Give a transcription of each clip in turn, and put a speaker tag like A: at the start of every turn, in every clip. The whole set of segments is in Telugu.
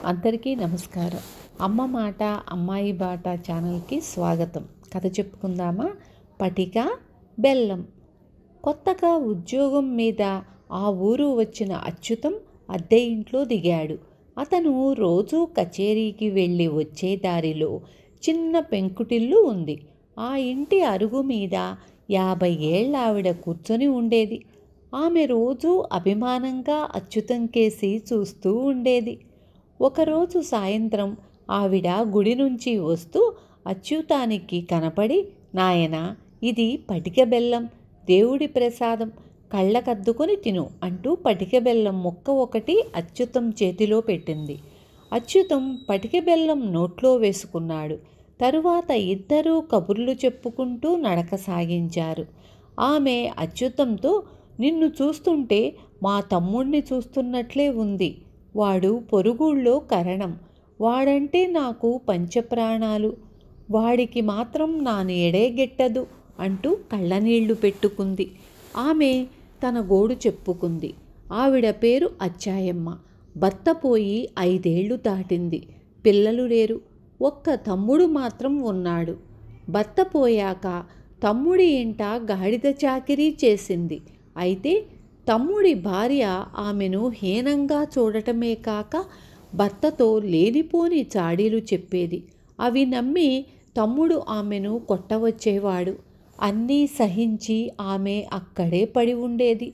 A: అందరికీ నమస్కారం. అమ్మ మాట అమ్మాయి బాట ఛానల్కి స్వాగతం. కథ చెప్పుకుందామా? పటిక బెల్లం. కొత్తగా ఉద్యోగం మీద ఆ ఊరు వచ్చిన అచ్యుతం అద్దె ఇంట్లో దిగాడు. అతను రోజూ కచేరీకి వెళ్ళి వచ్చే దారిలో చిన్న పెంకుటిల్లు ఉంది. ఆ ఇంటి అరుగు మీద 50 ఏళ్ల ఆవిడ కూర్చొని ఉండేది. ఆమె రోజూ అభిమానంగా అచ్యుతం కేసి చూస్తూ ఉండేది. ఒకరోజు సాయంత్రం ఆవిడ గుడి నుంచి వస్తూ అచ్యుతానికి కనపడి, నాయనా, ఇది పటిక బెల్లం, దేవుడి ప్రసాదం, కళ్ళకద్దుకొని తిను అంటూ పటిక బెల్లం ముక్క ఒకటి అచ్యుతం చేతిలో పెట్టింది. అచ్యుతం పటిక బెల్లం నోట్లో వేసుకున్నాడు. తరువాత ఇద్దరూ కబుర్లు చెప్పుకుంటూ నడక సాగించారు. ఆమె అచ్యుతంతో, నిన్ను చూస్తుంటే మా తమ్ముణ్ణి చూస్తున్నట్లే ఉంది. వాడు పొరుగుళ్ళో కరణం. వాడంటే నాకు పంచప్రాణాలు. వాడికి మాత్రం నా నీడే గిట్టదు అంటూ కళ్ళనీళ్లు పెట్టుకుంది. ఆమె తన గోడు చెప్పుకుంది. ఆవిడ పేరు అచ్చాయమ్మ. భర్త పోయి 5 ఏళ్లు దాటింది. పిల్లలు లేరు. ఒక్క తమ్ముడు మాత్రం ఉన్నాడు. భర్త పోయాక తమ్ముడి ఇంట గాడిద చాకిరీ చేసింది. అయితే తమ్ముడి భార్య ఆమెను హీనంగా చూడటమే కాక భర్తతో లేనిపోని చాడీలు చెప్పేది. అవి నమ్మి తమ్ముడు ఆమెను కొట్టవచ్చేవాడు. అన్నీ సహించి ఆమె అక్కడే పడి ఉండేది.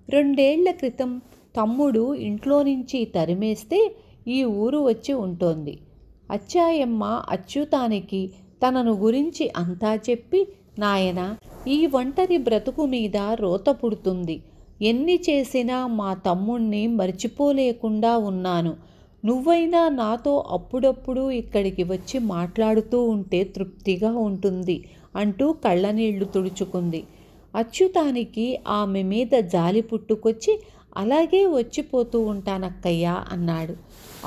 A: 2 ఏళ్ల క్రితం తమ్ముడు ఇంట్లో నుంచి తరిమేస్తే ఈ ఊరు వచ్చి ఉంటోంది. అచ్చాయమ్మ అచ్యుతానికి తనను గురించి అంతా చెప్పి, నాయనా, ఈ ఒంటరి బ్రతుకు మీద రోత పుడుతుంది. ఎన్ని చేసినా మా తమ్ముణ్ణి మర్చిపోలేకుండా ఉన్నాను. నువ్వైనా నాతో అప్పుడప్పుడు ఇక్కడికి వచ్చి మాట్లాడుతూ ఉంటే తృప్తిగా ఉంటుంది అంటూ కళ్ళనీళ్లు తుడుచుకుంది. అచ్యుతానికి ఆమె మీద జాలి పుట్టుకొచ్చి, అలాగే వచ్చిపోతూ ఉంటానక్కయ్యా అన్నాడు.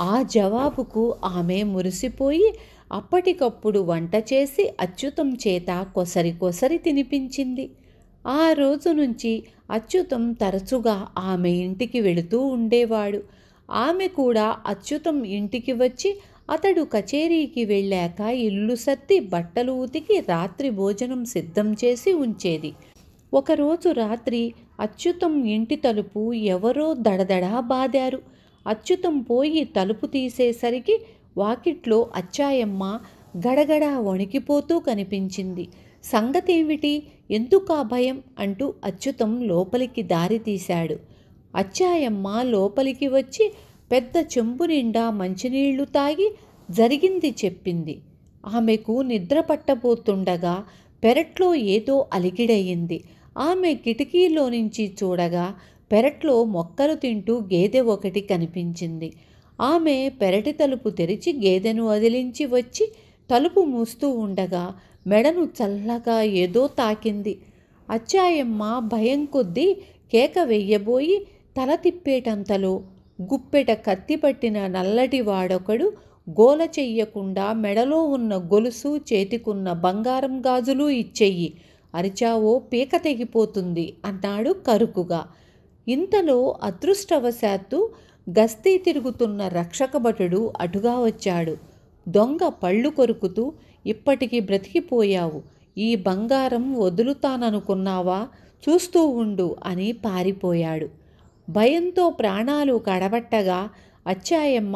A: ఆ జవాబుకు ఆమె మురిసిపోయి అప్పటికప్పుడు వంట చేసి అచ్యుతం చేత కొసరి తినిపించింది. ఆ రోజు నుంచి అచ్యుతం తరచుగా ఆమె ఇంటికి వెళుతూ ఉండేవాడు. ఆమె కూడా అచ్యుతం ఇంటికి వచ్చి అతడు కచేరీకి వెళ్ళాక ఇల్లు సర్ది బట్టలు ఉతికి రాత్రి భోజనం సిద్ధం చేసి ఉంచేది. ఒకరోజు రాత్రి అచ్యుతం ఇంటి తలుపు ఎవరో దడదడా బాదారు. అచ్యుతం పోయి తలుపు తీసేసరికి వాకిట్లో అచ్చాయమ్మ గడగడా వణికిపోతూ కనిపించింది. సంగతేమిటి, ఎందుకా భయం అంటూ అచ్యుతం లోపలికి దారి తీశాడు. అచ్చాయమ్మ లోపలికి వచ్చి పెద్ద చెంబు నిండా మంచినీళ్లు తాగి జరిగింది చెప్పింది. ఆమెకు నిద్ర పట్టబోతుండగా పెరట్లో ఏదో అలికిడయింది. ఆమె కిటికీలో నుంచి చూడగా పెరట్లో మొక్కలు తింటూ గేదె ఒకటి కనిపించింది. ఆమె పెరటి తలుపు తెరిచి గేదెను వదిలించి వచ్చి తలుపు మూస్తూ ఉండగా మెడను చల్లగా ఏదో తాకింది. అచ్చాయమ్మ భయం కొద్దీ కేక వెయ్యబోయి తల తిప్పేటంతలో గుప్పెట కత్తి పట్టిన నల్లటి వాడొకడు గోల చెయ్యకుండా మెడలో ఉన్న గొలుసు, చేతికున్న బంగారం గాజులు ఇచ్చెయ్యి, అరిచావో పీక తెగిపోతుంది అన్నాడు కరుకుగా. ఇంతలో అదృష్టవశాత్తు గస్తీ తిరుగుతున్న రక్షకభటుడు అటుగా వచ్చాడు. దొంగ పళ్ళు కొరుకుతూ, ఇప్పటికి బ్రతికిపోయావు, ఈ బంగారం వదులుతాననుకున్నావా, చూస్తూ ఉండు అని పారిపోయాడు. భయంతో ప్రాణాలు కడబట్టగా అచ్చాయమ్మ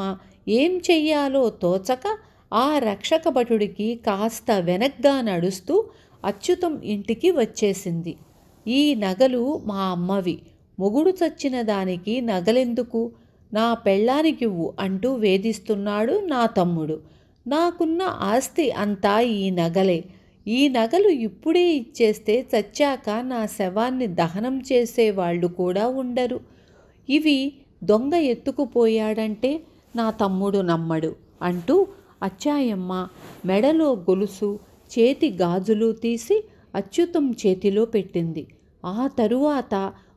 A: ఏం చెయ్యాలో తోచక ఆ రక్షకభటుడికి కాస్త వెనగ్గా నడుస్తూ అచ్యుతం ఇంటికి వచ్చేసింది. ఈ నగలు మా అమ్మవి, మొగుడు చచ్చిన దానికి నగలెందుకు, నా పెళ్ళానికివ్వు అంటూ వేధిస్తున్నాడు నా తమ్ముడు. నాకున్న ఆస్తి అంతా ఈ నగలే. ఈ నగలు ఇప్పుడే ఇచ్చేస్తే చచ్చాక నా శవాన్ని దహనం చేసేవాళ్ళు కూడా ఉండరు. ఇవి దొంగ ఎత్తుకుపోయాడంటే నా తమ్ముడు నమ్మడు అంటూ అచ్చాయమ్మ మెడలో గొలుసు, చేతి గాజులు తీసి అచ్యుతం చేతిలో పెట్టింది. ఆ తరువాత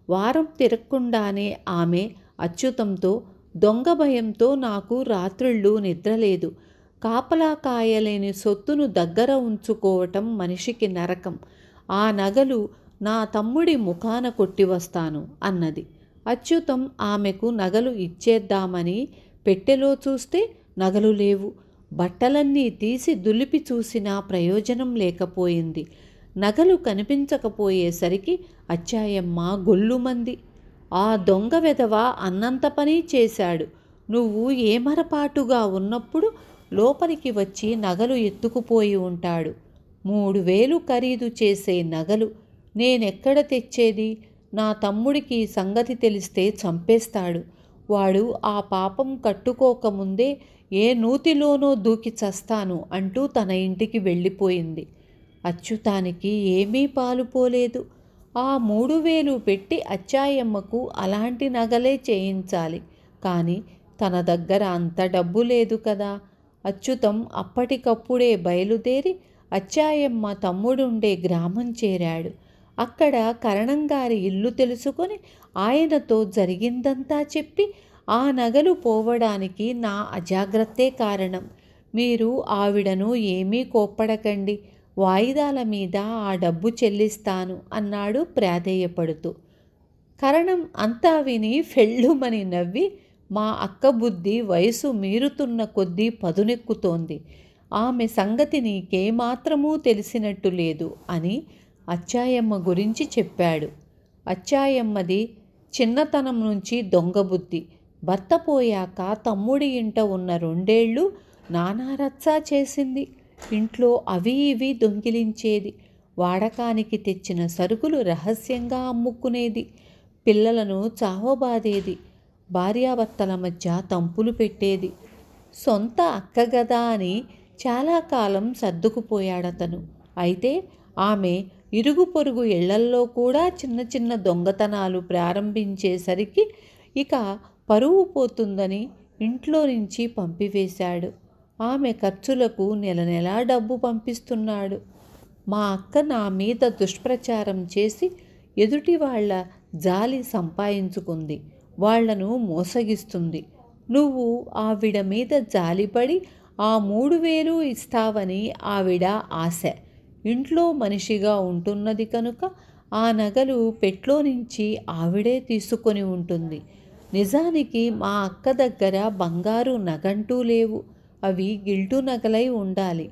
A: వారం తిరగకుండానే ఆమె అచ్యుతంతో, దొంగ భయంతో నాకు రాత్రిళ్ళు నిద్రలేదు. కాపలా కాయలేని సొత్తును దగ్గర ఉంచుకోవటం మనిషికి నరకం. ఆ నగలు నా తమ్ముడి ముఖాన కొట్టి వస్తాను అన్నది. అచ్యుతం ఆమెకు నగలు ఇచ్చేద్దామని పెట్టెలో చూస్తే నగలు లేవు. బట్టలన్నీ తీసి దులిపి చూసినా ప్రయోజనం లేకపోయింది. నగలు కనిపించకపోయేసరికి అచ్చాయమ్మ గొల్లుమంది. ఆ దొంగ వెధవ అన్నంత పని చేశాడు. నువ్వు ఏమరపాటుగా ఉన్నప్పుడు లోపలికి వచ్చి నగలు ఎత్తుకుపోయి ఉంటాడు. 3000 ఖరీదు చేసే నగలు నేనెక్కడ తెచ్చేది? నా తమ్ముడికి సంగతి తెలిస్తే చంపేస్తాడు. వాడు ఆ పాపం కట్టుకోకముందే ఏ నూతిలోనో దూకి చస్తాను అంటూ తన ఇంటికి వెళ్ళిపోయింది. అచ్యుతానికి ఏమీ పాలుపోలేదు. ఆ 3000 పెట్టి అచ్చాయమ్మకు అలాంటి నగలే చేయించాలి. కానీ తన దగ్గర అంత డబ్బు లేదు కదా. అచ్యుతం అప్పటికప్పుడే బయలుదేరి అచ్చాయమ్మ తమ్ముడుండే గ్రామం చేరాడు. అక్కడ కరణంగారి ఇల్లు తెలుసుకొని ఆయనతో జరిగిందంతా చెప్పి, ఆ నగలు పోవడానికి నా అజాగ్రత్తే కారణం. మీరు ఆవిడను ఏమీ కోప్పడకండి. వాయిదాల మీద ఆ డబ్బు చెల్లిస్తాను అన్నాడు ప్రాధేయపడుతూ. కరణం అంతా విని ఫెళ్ళుమని నవ్వి, మా అక్క బుద్ధి వయసు మీరుతున్న కొద్దీ పదునెక్కుతోంది. ఆమె సంగతి నీకేమాత్రమూ తెలిసినట్టు లేదు అని అచ్చాయమ్మ గురించి చెప్పాడు. అచ్చాయమ్మది చిన్నతనం నుంచి దొంగబుద్ధి. భర్త పోయాక తమ్ముడి ఇంట ఉన్న 2 ఏళ్ళు నానారచ్చా చేసింది. ఇంట్లో అవి ఇవి దొంగిలించేది. వాడకానికి తెచ్చిన సరుకులు రహస్యంగా అమ్ముకునేది. పిల్లలను చావబాదేది. భార్యాభర్తల మధ్య తంపులు పెట్టేది. సొంత అక్కగదా అని చాలా కాలం సర్దుకుపోయాడతను. అయితే ఆమె ఇరుగు పొరుగు ఇళ్లల్లో కూడా చిన్న చిన్న దొంగతనాలు ప్రారంభించేసరికి ఇక పరువు పోతుందని ఇంట్లో నుంచి పంపివేశాడు. ఆమె ఖర్చులకు నెల నెలా డబ్బు పంపిస్తున్నాడు. మా అక్క నా మీద దుష్ప్రచారం చేసి ఎదుటి వాళ్ళ జాలి సంపాదించుకుంది. వాళ్లను మోసగిస్తుంది. నువ్వు ఆవిడ మీద జాలిపడి ఆ 3000 ఇస్తావని ఆవిడ ఆశ. ఇంట్లో మనిషిగా ఉంటున్నది కనుక ఆ నగలు పెట్లో నుంచి ఆవిడే తీసుకొని ఉంటుంది. నిజానికి మా అక్క దగ్గర బంగారు నగంటూ లేవు. అవి గిల్టు నగలై ఉండాలి.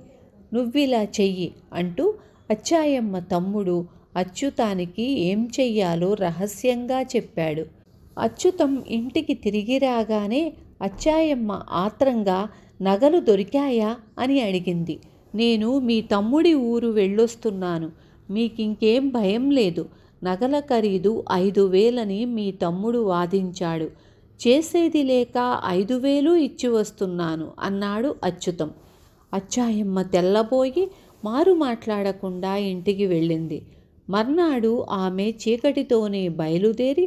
A: నువ్విలా చెయ్యి అంటూ అచ్చాయమ్మ తమ్ముడు అచ్యుతానికి ఏం చెయ్యాలో రహస్యంగా చెప్పాడు. అచ్యుతం ఇంటికి తిరిగి రాగానే అచ్చాయమ్మ ఆత్రంగా నగలు దొరికాయా అని అడిగింది. నేను మీ తమ్ముడి ఊరు వెళ్ళొస్తున్నాను. మీకింకేం భయం లేదు. నగల ఖరీదు 5000 మీ తమ్ముడు వాదించాడు. చేసేది లేక 5000 ఇచ్చి వస్తున్నాను అన్నాడు అచ్యుతం. అచ్చాయమ్మ తెల్లబోయి మారు మాట్లాడకుండా ఇంటికి వెళ్ళింది. మర్నాడు ఆమె చీకటితోనే బయలుదేరి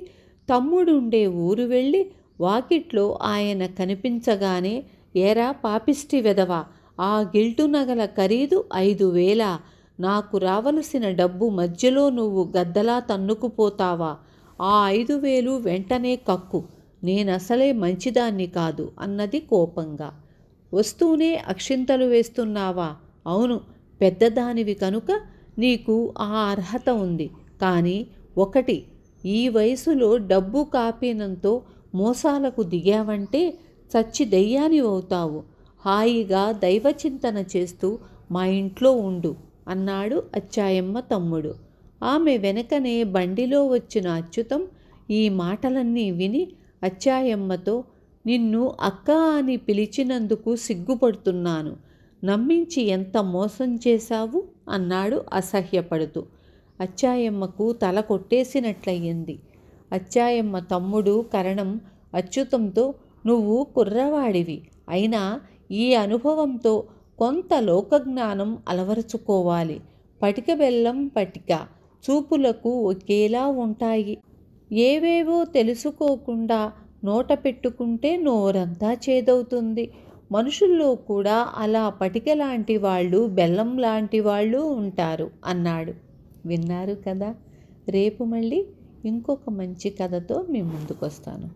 A: తమ్ముడుండే ఊరు వెళ్ళి వాకిట్లో ఆయన కనిపించగానే, ఏరా పాపిష్టి వెధవా, ఆ గిల్టు నగల ఖరీదు 5000. నాకు రావలసిన డబ్బు మధ్యలో నువ్వు గద్దలా తన్నుకుపోతావా? ఆ 5000 వెంటనే కక్కు. నేనసలే మంచిదాన్ని కాదు అన్నది కోపంగా. వస్తూనే అక్షింతలు వేస్తున్నావా? అవును, పెద్దదానివి కనుక నీకు ఆ అర్హత ఉంది. కానీ ఒకటి, ఈ వయసులో డబ్బు కాపీనంతో మోసాలకు దిగావంటే చచ్చి దెయ్యాని అవుతావు. హాయిగా దైవచింతన చేస్తూ మా ఇంట్లో ఉండు అన్నాడు అచ్చాయమ్మ తమ్ముడు. ఆమె వెనకనే బండిలో వచ్చిన అచ్యుతం ఈ మాటలన్నీ విని అచ్చాయమ్మతో, నిన్ను అక్క అని పిలిచినందుకు సిగ్గుపడుతున్నాను. నమ్మించి ఎంత మోసం చేశావు అన్నాడు అసహ్యపడుతూ. అచ్చాయమ్మకు తల కొట్టేసినట్లయింది. అచ్చాయమ్మ తమ్ముడు కరణం అచ్యుతంతో, నువ్వు కుర్రవాడివి, అయినా ఈ అనుభవంతో కొంత లోకజ్ఞానం అలవరుచుకోవాలి. పటిక బెల్లం పటిక చూపులకు ఒకేలా ఉంటాయి. ఏవేవో తెలుసుకోకుండా నోట పెట్టుకుంటే నోరంతా చేదవుతుంది. మనుషుల్లో కూడా అలా పటిక లాంటి వాళ్ళు, బెల్లం లాంటి వాళ్ళు ఉంటారు అన్నాడు. విన్నారు కదా. రేపు మళ్ళీ ఇంకొక మంచి కథతో మీ ముందుకు వస్తాను.